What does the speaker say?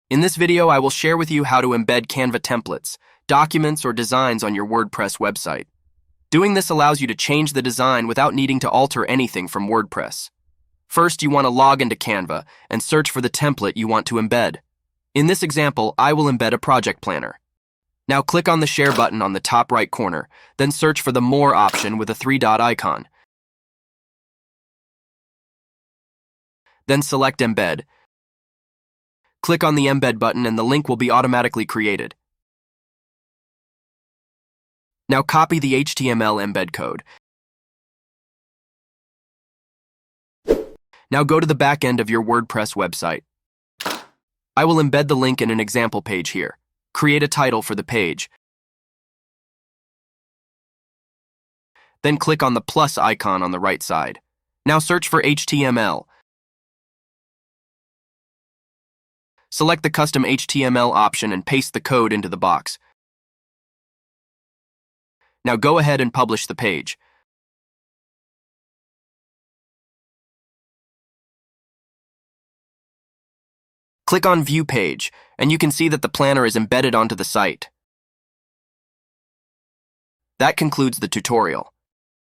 In this video, I will share with you how to embed Canva templates, documents, or designs on your WordPress website. Doing this allows you to change the design without needing to alter anything from WordPress. First, you want to log into Canva and search for the template you want to embed. In this example, I will embed a project planner. Now click on the Share button on the top right corner, then search for the More option with a three-dot icon. Then select Embed. Click on the Embed button and the link will be automatically created. Now copy the HTML embed code. Now go to the back end of your WordPress website. I will embed the link in an example page here. Create a title for the page. Then click on the plus icon on the right side. Now search for HTML. Select the custom HTML option and paste the code into the box. Now go ahead and publish the page. Click on View Page, and you can see that the planner is embedded onto the site. That concludes the tutorial.